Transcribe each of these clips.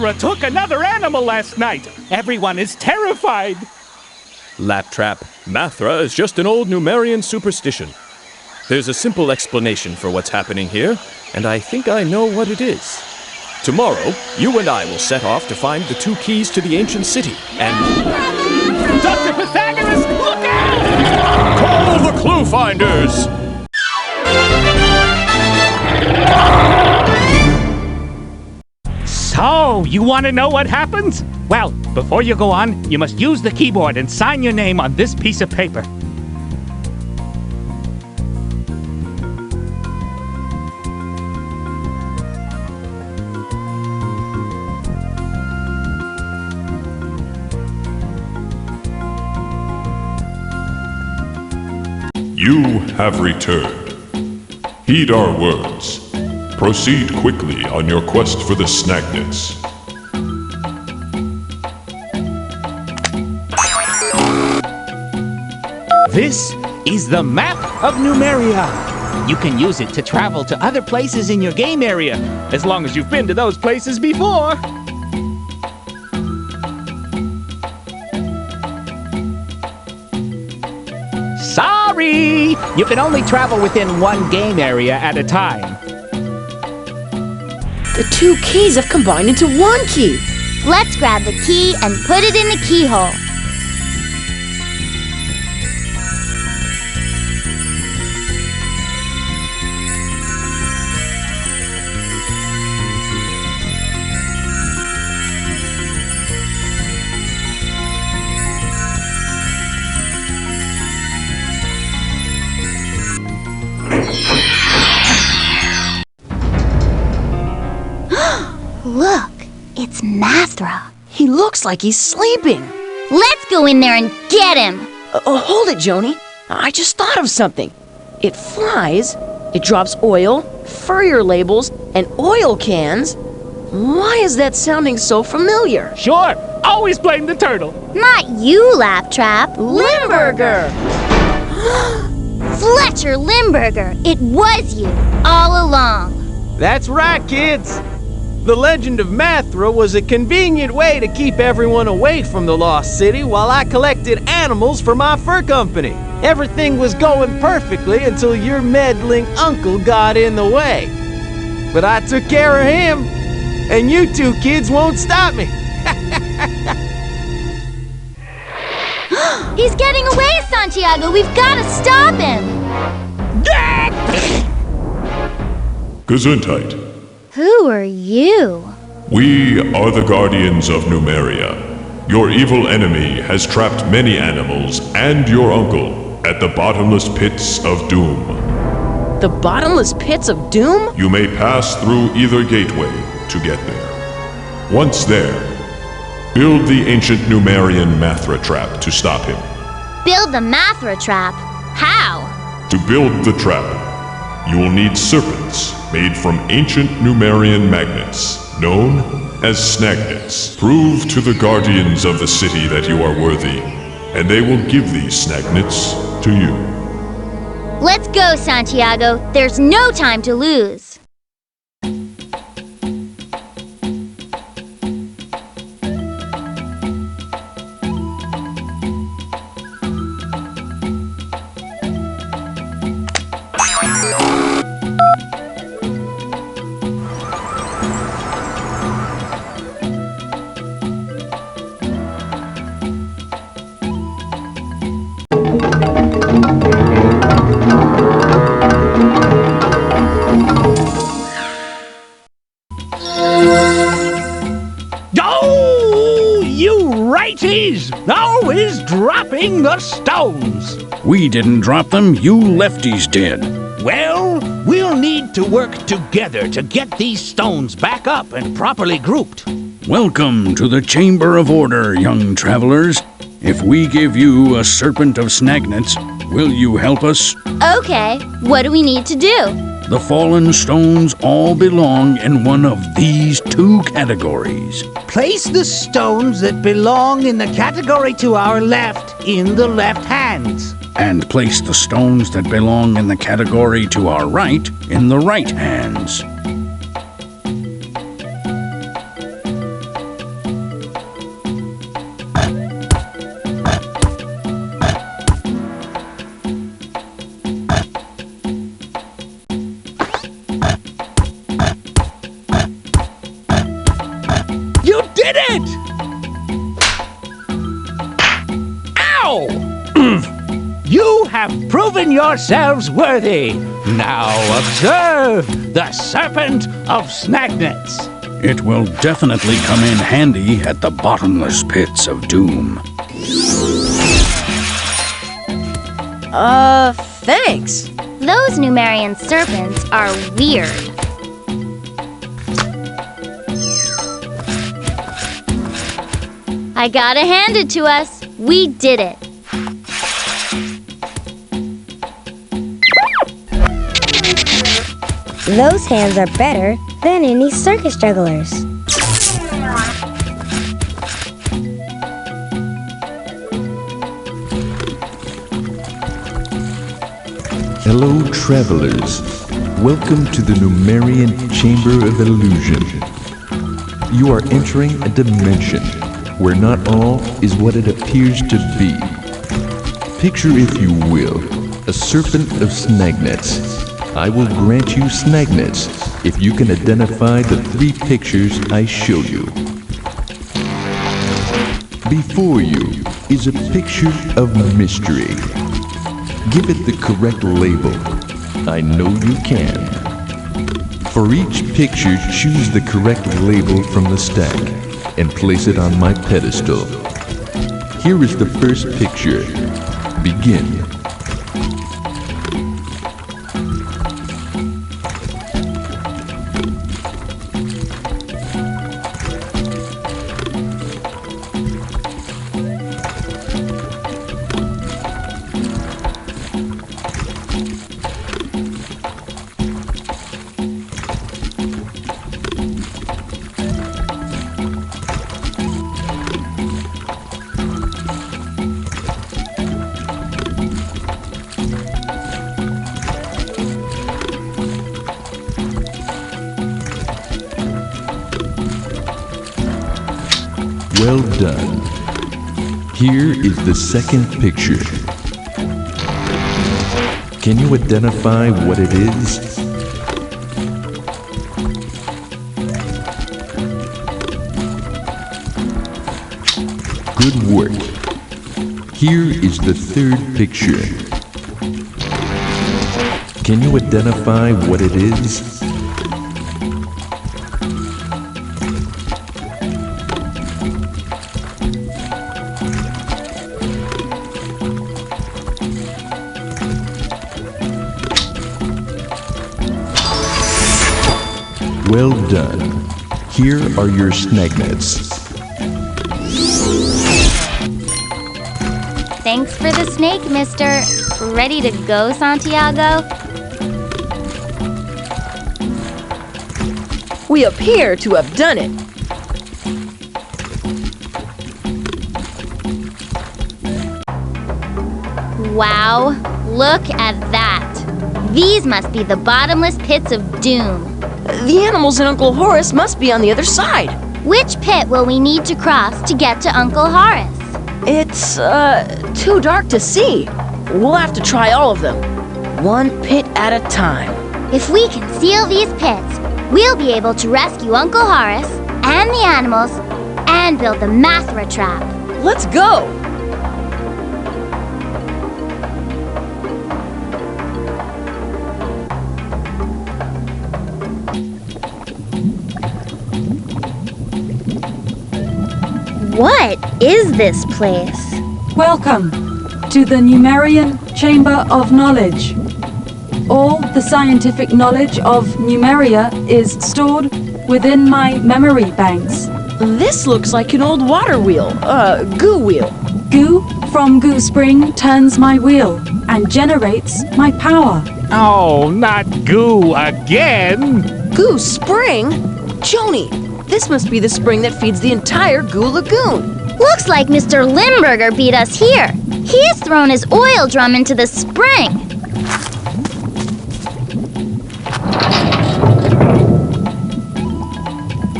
Mathra took another animal last night. Everyone is terrified. Laptrap, Mathra is just an old Numerian superstition. There's a simple explanation for what's happening here, and I think I know what it is. Tomorrow, you and I will set off to find the 2 keys to the ancient city, and... Dr. Pythagoras, look out! Call the Cluefinders! So, you want to know what happens? Well, before you go on, you must use the keyboard and sign your name on this piece of paper. You have returned. Heed our words. Proceed quickly on your quest for the Snagnets. This is the map of Numeria. You can use it to travel to other places in your game area, as long as you've been to those places before. Sorry! You can only travel within one game area at a time. The 2 keys have combined into 1 key. Let's grab the key and put it in the keyhole. Look, it's Mathra. He looks like he's sleeping. Let's go in there and get him. Hold it, Joni. I just thought of something. It flies, it drops oil, furrier labels, and oil cans. Why is that sounding so familiar? Sure, always blame the turtle. Not you, Laptrap. Limburger! Fletcher Limburger. It was you all along. That's right, kids. The legend of Mathra was a convenient way to keep everyone away from the Lost City while I collected animals for my fur company. Everything was going perfectly until your meddling uncle got in the way. But I took care of him, and you 2 kids won't stop me. He's getting away, Santiago. We've got to stop him. Gesundheit. Who are you? We are the guardians of Numeria. Your evil enemy has trapped many animals and your uncle at the bottomless pits of doom. The bottomless pits of doom? You may pass through either gateway to get there. Once there, build the ancient Numerian Mathra trap to stop him. Build the Mathra trap? How? To build the trap, you will need serpents made from ancient Numerian magnets, known as Snagnets. Prove to the guardians of the city that you are worthy, and they will give these Snagnets to you. Let's go, Santiago. There's no time to lose. Always dropping the stones. We didn't drop them, you lefties did. Well, we'll need to work together to get these stones back up and properly grouped. Welcome to the Chamber of Order, young travelers. If we give you a serpent of Snagnets, will you help us? Okay, what do we need to do? The fallen stones all belong in one of these 2 categories. Place the stones that belong in the category to our left in the left hands. And place the stones that belong in the category to our right in the right hands. did it! Ow! You have proven yourselves worthy. Now observe the Serpent of Snagnets. It will definitely come in handy at the bottomless pits of doom. Thanks. Those Numerian serpents are weird. I gotta hand it to us. We did it. Those hands are better than any circus jugglers. Hello, travelers. Welcome to the Numerian Chamber of Illusion. You are entering a dimension where not all is what it appears to be. Picture, if you will, a serpent of snagnets. I will grant you snagnets if you can identify the 3 pictures I show you. Before you is a picture of mystery. Give it the correct label. I know you can. For each picture, choose the correct label from the stack and place it on my pedestal. Here is the first picture. Begin. Well done. Here is the second picture. Can you identify what it is? Good work. Here is the third picture. Can you identify what it is? Well done. Here are your snagnets. Thanks for the snake, mister. Ready to go, Santiago? We appear to have done it. Wow, look at that. These must be the bottomless pits of doom. The animals and Uncle Horace must be on the other side. Which pit will we need to cross to get to Uncle Horace? It's, too dark to see. We'll have to try all of them. One pit at a time. If we can seal these pits, we'll be able to rescue Uncle Horace and the animals and build the Mathra trap. Let's go! What is this place? Welcome to the Numerian Chamber of Knowledge. All the scientific knowledge of Numeria is stored within my memory banks. This looks like an old water wheel, goo wheel. Goo from Goo Spring turns my wheel and generates my power. Oh, not goo again! Goo Spring? Joni, this must be the spring that feeds the entire Goo Lagoon. Looks like Mr. Limburger beat us here. He's thrown his oil drum into the spring.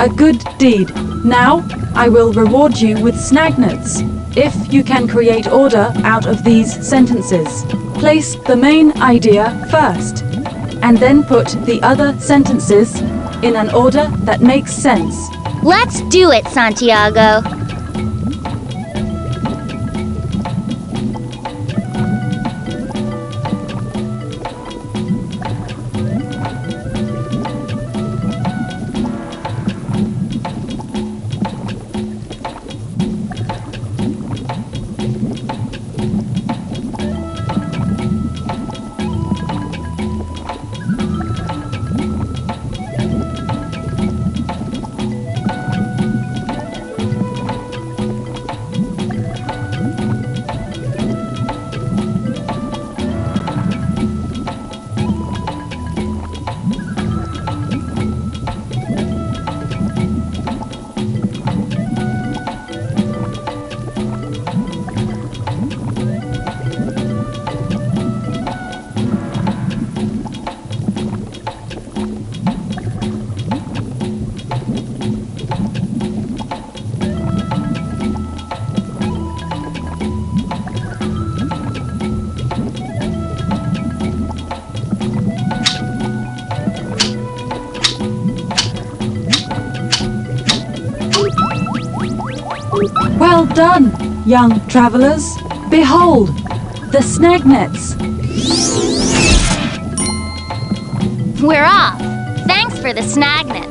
A good deed. Now I will reward you with snagnets if you can create order out of these sentences. Place the main idea first, and then put the other sentences in an order that makes sense. Let's do it, Santiago. Well done, young travelers. Behold, the snag nets. We're off. Thanks for the snag nets.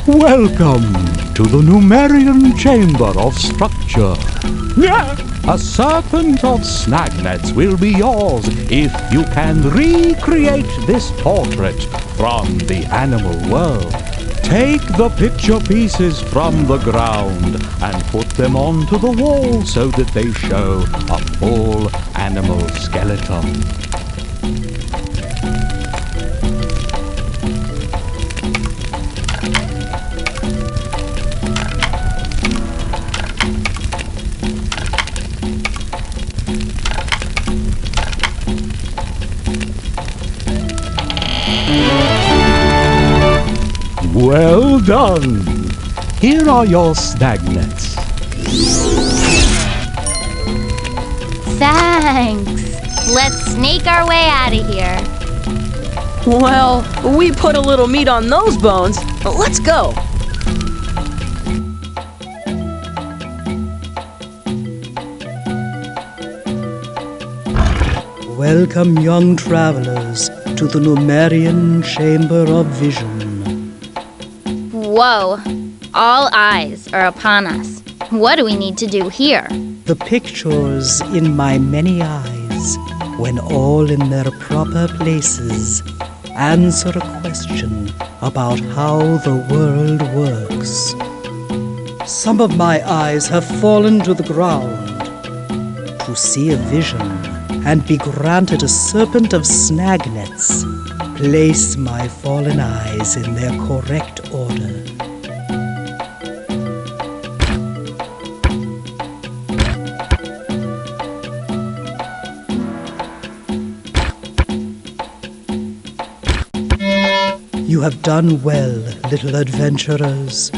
Welcome to the Numerian Chamber of Structure. A serpent of snagnets will be yours if you can recreate this portrait from the animal world. Take the picture pieces from the ground and put them onto the wall so that they show a full animal skeleton. Well done! Here are your snagnets. Thanks. Let's sneak our way out of here. Well, we put a little meat on those bones. Let's go. Welcome, young travelers, to the Numerian Chamber of Vision. Whoa. All eyes are upon us. What do we need to do here? The pictures in my many eyes, when all in their proper places, answer a question about how the world works. Some of my eyes have fallen to the ground to see a vision and be granted a serpent of snagnets. Place my fallen eyes in their correct order. You have done well, little adventurers.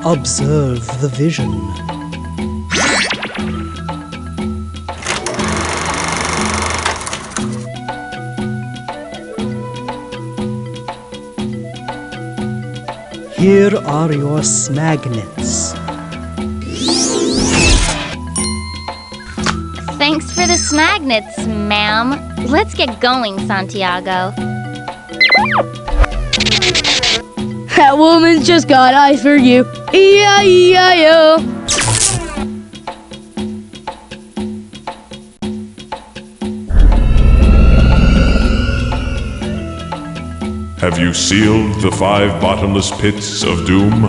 Observe the vision. Here are your snagnets. Thanks for the snagnets, ma'am. Let's get going, Santiago. That woman's just got eyes for you. E-I-E-I-O. Have you sealed the 5 bottomless pits of doom?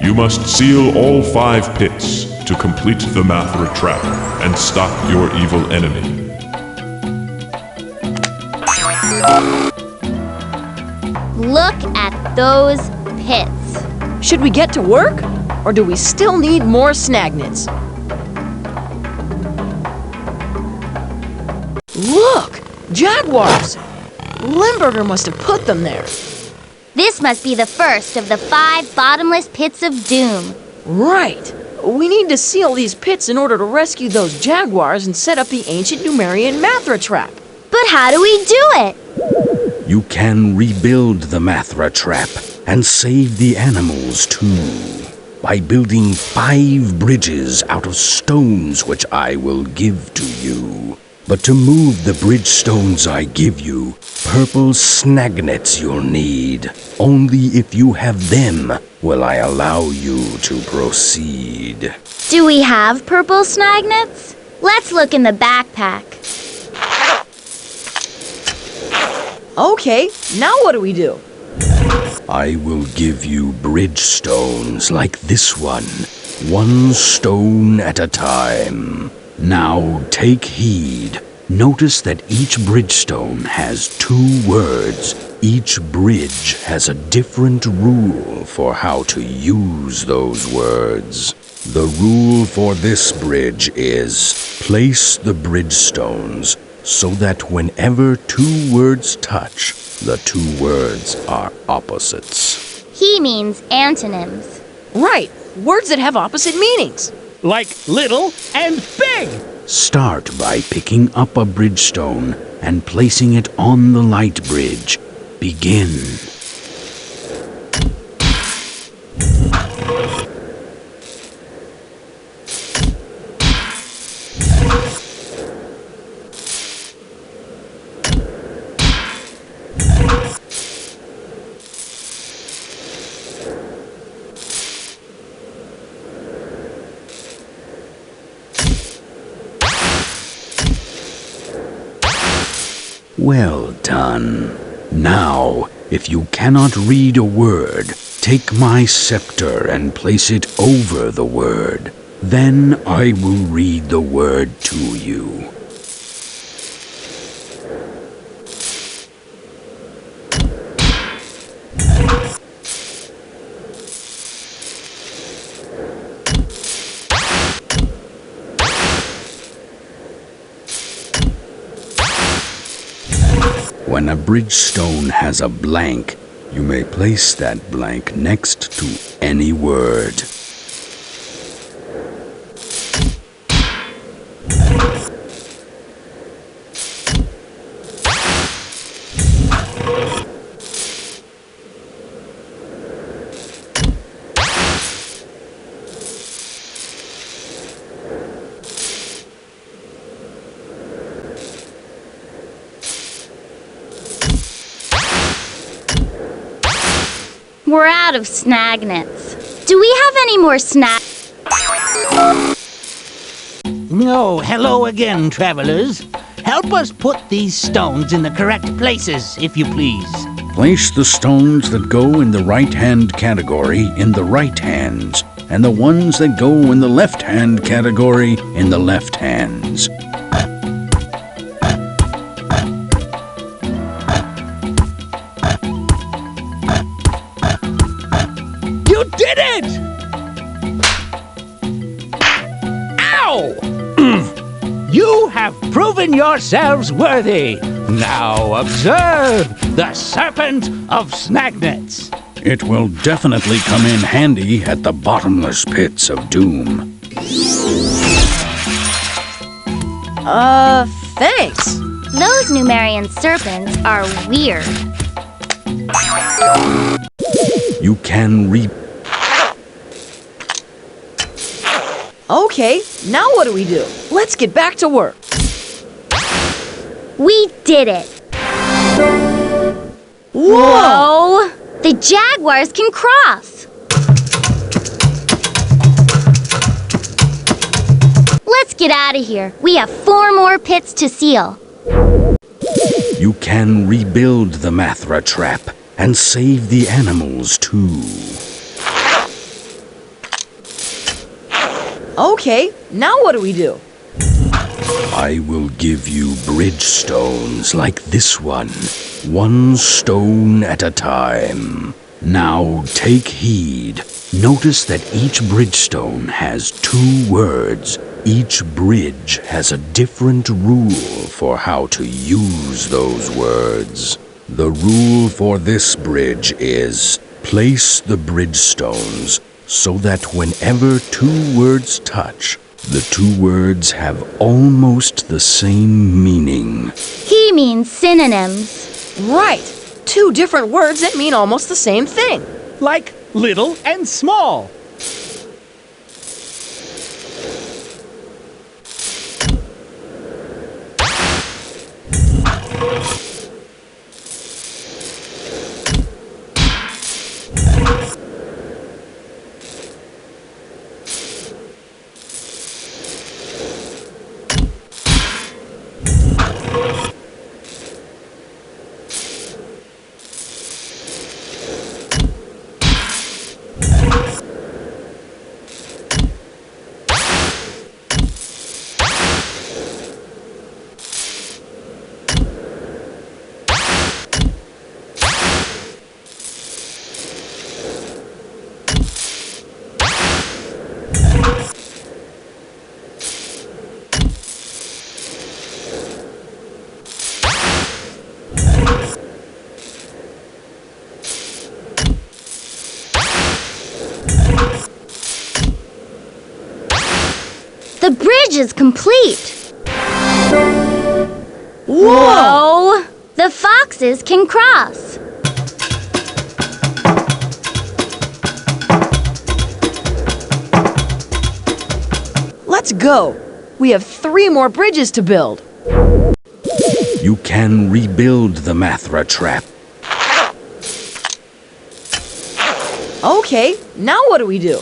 You must seal all 5 pits to complete the Mathra trap and stop your evil enemy. Look at those pits. Should we get to work? Or do we still need more snagnets? Look! Jaguars! Limburger must have put them there. This must be the first of the 5 bottomless pits of doom. Right. We need to seal these pits in order to rescue those jaguars and set up the ancient Numerian Mathra trap. But how do we do it? You can rebuild the Mathra trap and save the animals too by building 5 bridges out of stones which I will give to you. But to move the bridge stones I give you, purple snagnets you'll need. Only if you have them will I allow you to proceed. Do we have purple snagnets? Let's look in the backpack. Okay, now what do we do? I will give you bridge stones like this one stone at a time. Now take heed. Notice that each bridgestone has 2 words. Each bridge has a different rule for how to use those words. The rule for this bridge is place the bridgestones so that whenever 2 words touch, the 2 words are opposites. He means antonyms. Right, words that have opposite meanings. Like little and big. Start by picking up a bridgestone and placing it on the light bridge. Begin. Well done. Now, if you cannot read a word, take my scepter and place it over the word. Then I will read the word to you. When a bridgestone has a blank, you may place that blank next to any word. We're out of snagnets. Do we have any more No, hello again, travelers. Help us put these stones in the correct places, if you please. Place the stones that go in the right-hand category in the right hands, and the ones that go in the left-hand category in the left hands. You did it! Ow! You have proven yourselves worthy. Now observe the Serpent of Snagnets. It will definitely come in handy at the bottomless pits of doom. Thanks. Those Numerian serpents are weird. You can Okay, now what do we do? Let's get back to work. We did it! Whoa! The jaguars can cross! Let's get out of here. We have 4 more pits to seal. You can rebuild the Mathra trap and save the animals too. Okay, now what do we do? I will give you bridge stones like this one stone at a time. Now take heed. Notice that each bridgestone has 2 words. Each bridge has a different rule for how to use those words. The rule for this bridge is place the bridgestones so that whenever 2 words touch, the 2 words have almost the same meaning. He means synonyms. Right. 2 different words that mean almost the same thing. Like little and small. The bridge is complete. Whoa! The foxes can cross. Let's go. We have 3 more bridges to build. You can rebuild the Mathra trap. Okay, now what do we do?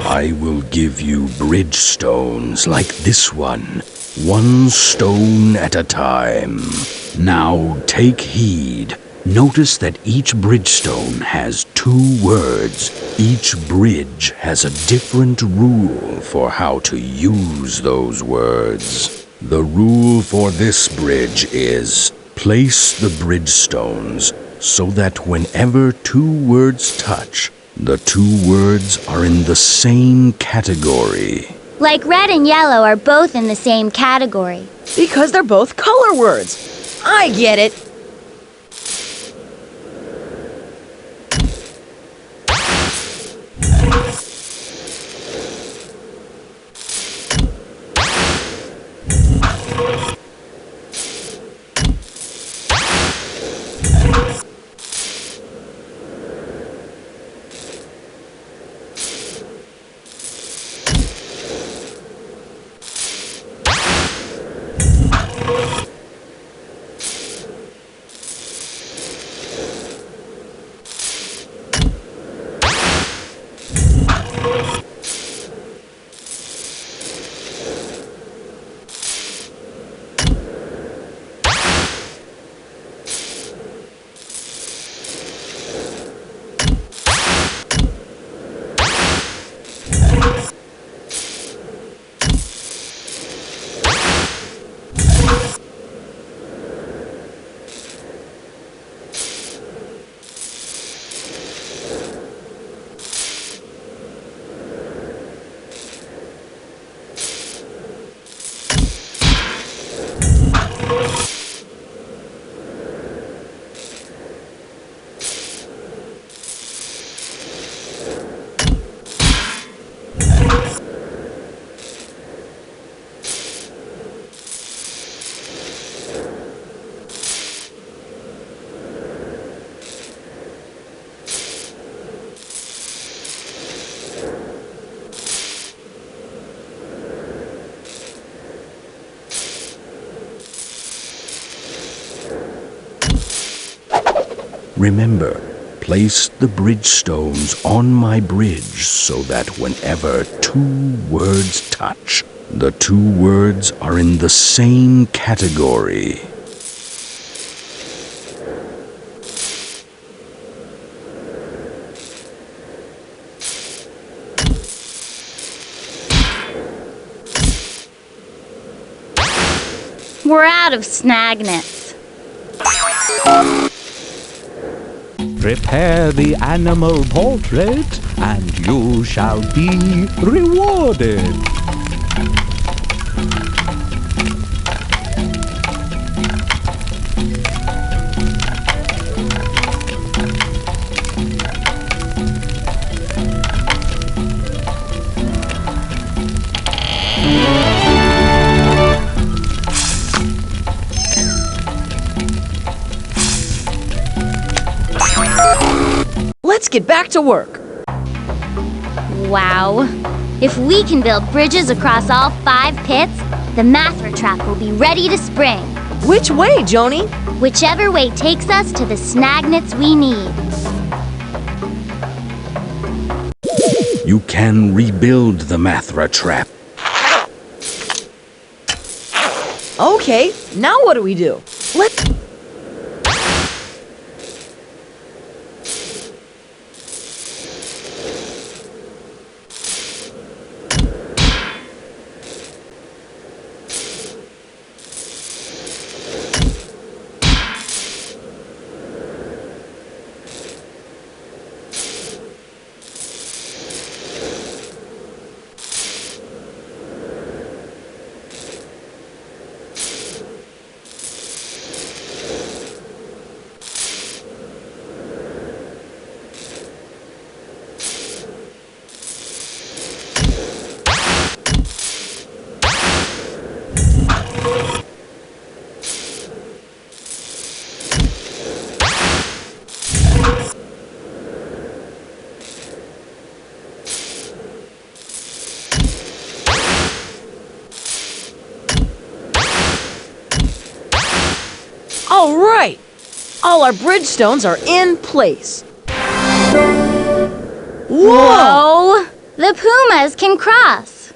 I will give you bridge stones like this one stone at a time. Now take heed. Notice that each bridgestone has 2 words. Each bridge has a different rule for how to use those words. The rule for this bridge is place the bridgestones so that whenever 2 words touch, the 2 words are in the same category. Like red and yellow are both in the same category. Because they're both color words. I get it. Remember, place the bridgestones on my bridge so that whenever 2 words touch, the 2 words are in the same category. We're out of snag nets. Prepare the animal portrait, and you shall be rewarded. Let's get back to work. Wow. If we can build bridges across all 5 pits, the Mathra trap will be ready to spring. Which way, Joni? Whichever way takes us to the snagnets we need. You can rebuild the Mathra trap. Okay, now what do we do? Let's... All right! All our bridge stones are in place. Whoa! The pumas can cross.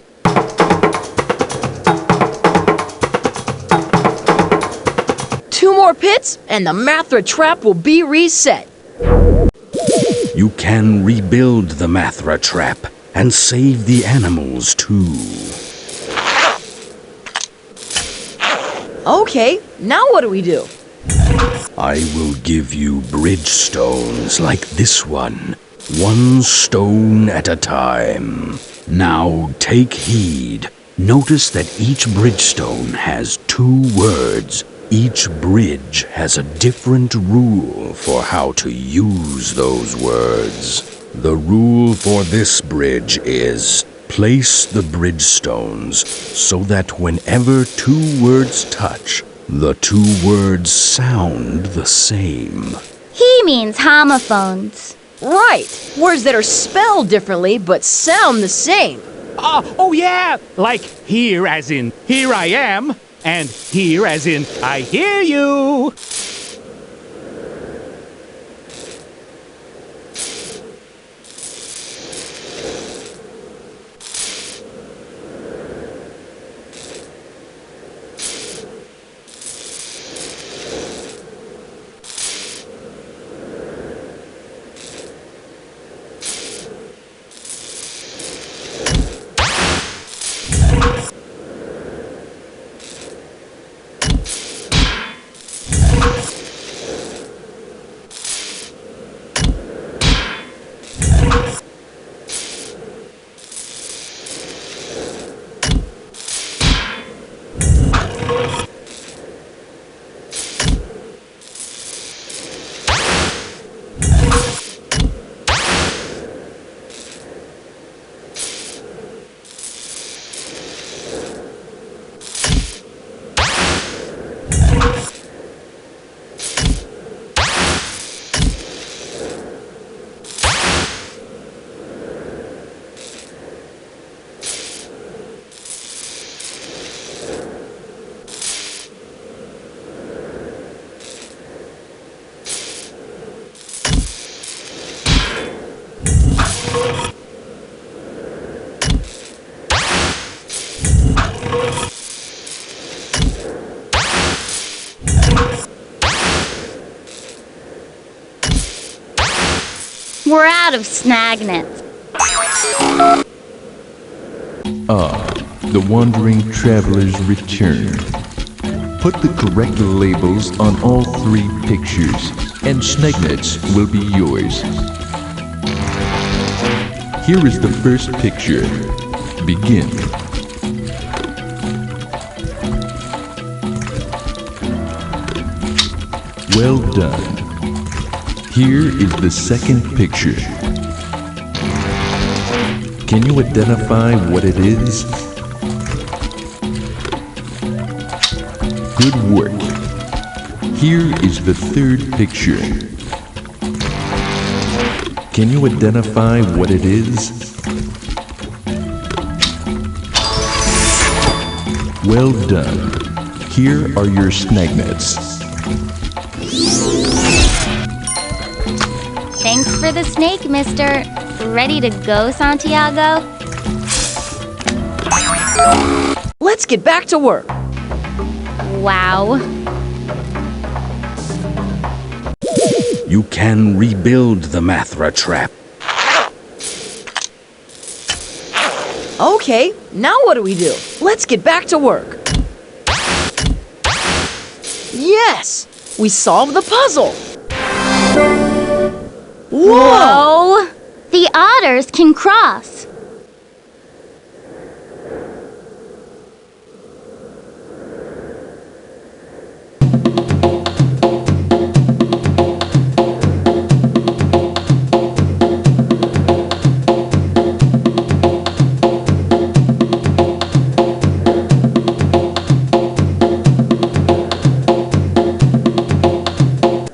Two more pits, and the Mathra trap will be reset. You can rebuild the Mathra trap and save the animals too. Okay, now what do we do? I will give you bridge stones like this one, 1 stone at a time. Now take heed. Notice that each bridge stone has 2 words. Each bridge has a different rule for how to use those words. The rule for this bridge is place the bridge stones so that whenever 2 words touch, the 2 words sound the same. He means homophones. Right! Words that are spelled differently but sound the same. Oh yeah, like here as in here I am, and here as in I hear you. We're out of snag nets. Ah, the wandering travelers return. Put the correct labels on all 3 pictures, and Snagnets will be yours. Here is the first picture. Begin. Well done. Here is the second picture. Can you identify what it is? Good work. Here is the third picture. Can you identify what it is? Well done. Here are your Snagnets. Thanks for the snake, mister. Ready to go, Santiago? Let's get back to work. Wow. You can rebuild the Mathra trap. Okay, now what do we do? Let's get back to work. Yes! We solved the puzzle! Whoa! The otters can cross.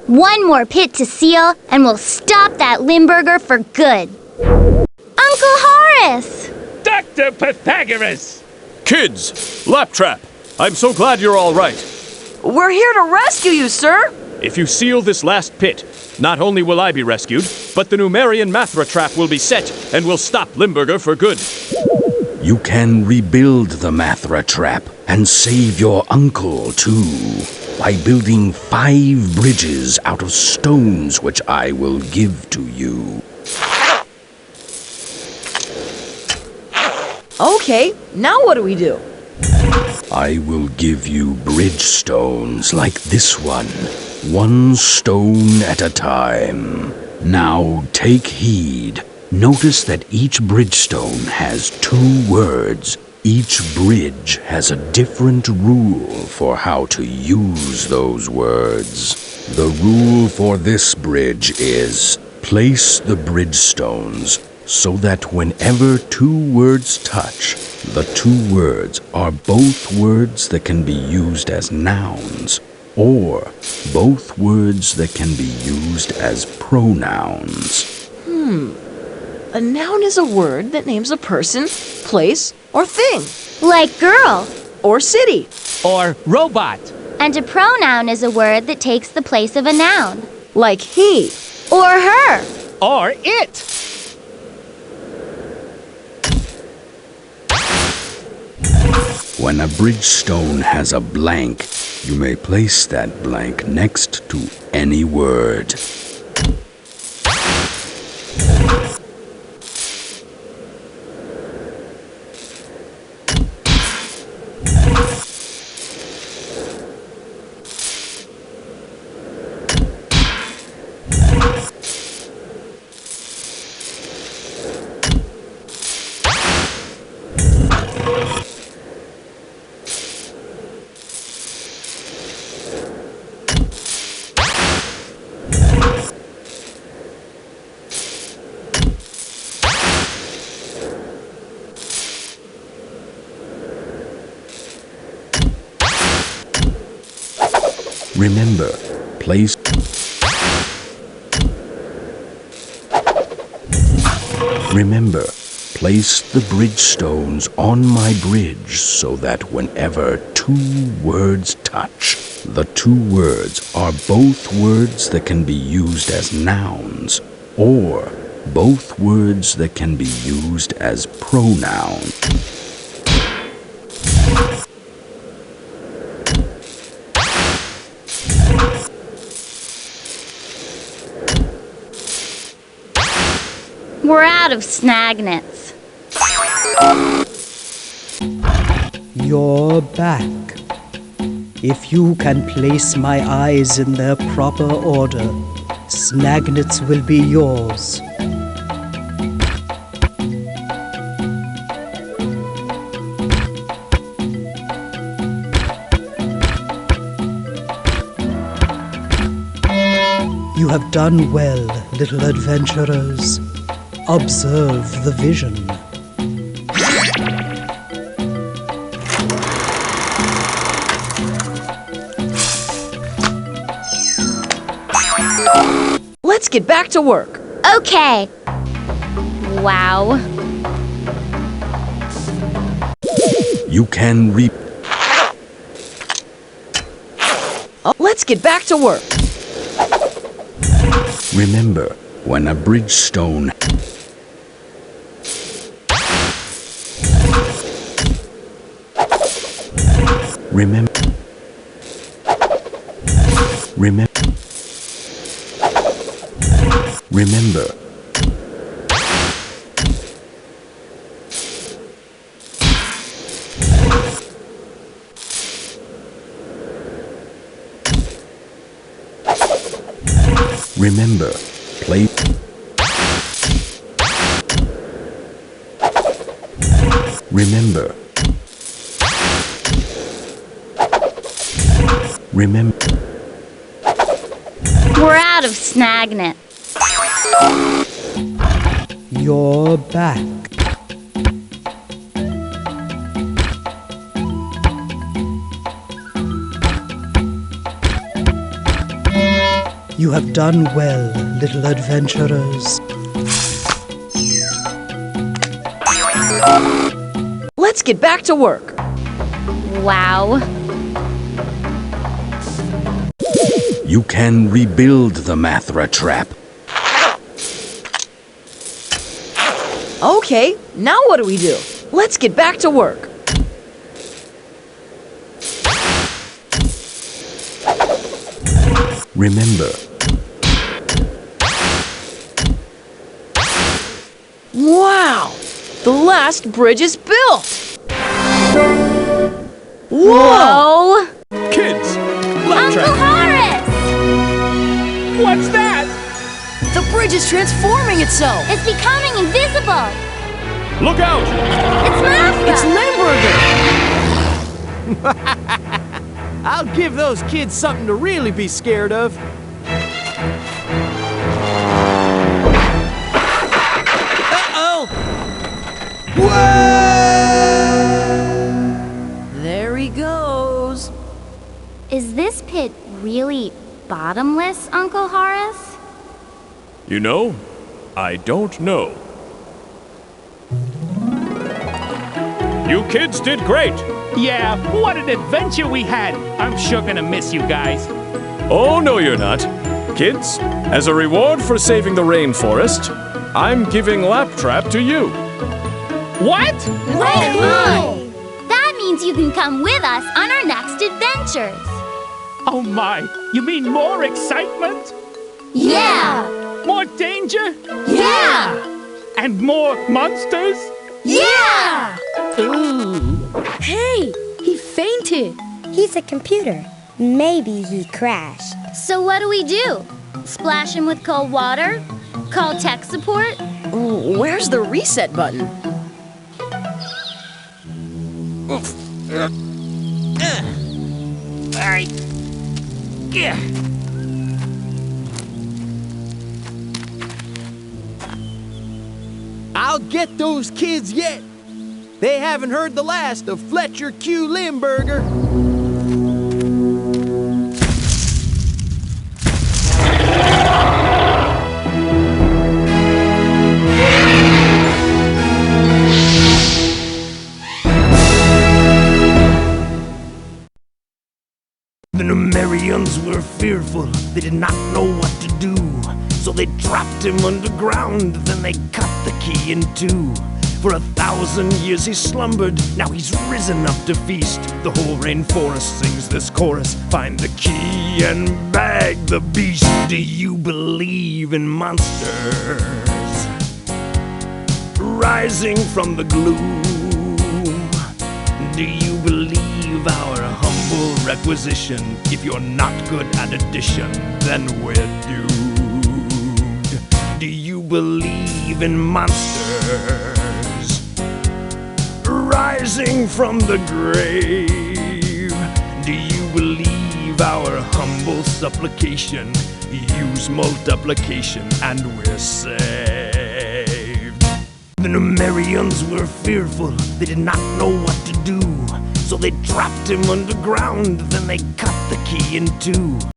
One more pit to seal, and we'll stop that Limburger for good. Uncle Horace! Dr. Pythagoras! Kids! Laptrap! I'm so glad you're all right. We're here to rescue you, sir! If you seal this last pit, not only will I be rescued, but the Numerian Mathra trap will be set, and will stop Limburger for good. You can rebuild the Mathra trap and save your uncle, too, by building 5 bridges out of stones which I will give to you. Okay, now what do we do? I will give you bridge stones like this one, 1 stone at a time. Now take heed. Notice that each bridge stone has 2 words. Each bridge has a different rule for how to use those words. The rule for this bridge is place the bridge stones so that whenever 2 words touch, the 2 words are both words that can be used as nouns, or both words that can be used as pronouns. A noun is a word that names a person, place, or thing. Like girl. Or city. Or robot. And a pronoun is a word that takes the place of a noun. Like he. Or her. Or it. When a bridge stone has a blank, you may place that blank next to any word. Remember, place... Remember, place the bridge stones on my bridge so that whenever 2 words touch, the 2 words are both words that can be used as nouns, or both words that can be used as pronouns. We're out of Snagnets. You're back. If you can place my eyes in their proper order, Snagnets will be yours. You have done well, little adventurers. Observe the vision. Let's get back to work. Okay. Wow. You can reap. Let's get back to work. Remember, when a bridgestone. Remember. Remember. Remember. Remember, play. Remember. Remember. We're out of Snagnet. You're back. You have done well, little adventurers. Let's get back to work. Wow. You can rebuild the Mathra trap. Okay, now what do we do? Let's get back to work. Remember. Wow! The last bridge is built! Whoa! Kids! Uncle Horace! What's that? The bridge is transforming itself! It's becoming invisible! Look out! It's Mathra! It's Limburger! I'll give those kids something to really be scared of. Uh-oh! Whoa! There he goes. Is this pit really bottomless, Uncle Horace? You know, I don't know. You kids did great! Yeah, what an adventure we had. I'm sure gonna miss you guys. Oh, no, you're not. Kids, as a reward for saving the rainforest, I'm giving Laptrap to you. What? Wait! That means you can come with us on our next adventures. Oh my, you mean more excitement? Yeah! More danger? Yeah! And more monsters? Yeah! Hey, he fainted. He's a computer. Maybe he crashed. So what do we do? Splash him with cold water? Call tech support? Where's the reset button? Alright. Yeah. I'll get those kids yet. They haven't heard the last of Fletcher Q. Limburger. The Numerians were fearful. They did not know what to do. So they dropped him underground, then they cut the key in two. For 1,000 years he slumbered, now he's risen up to feast. The whole rainforest sings this chorus, find the key and bag the beast. Do you believe in monsters rising from the gloom? Do you believe our humble requisition. If you're not good at addition, then we're doomed. Do you believe in monsters rising from the grave? Do you believe our humble supplication? Use multiplication and we're saved. The Numerians were fearful, they did not know what to do. So they trapped him underground, then they cut the key in two.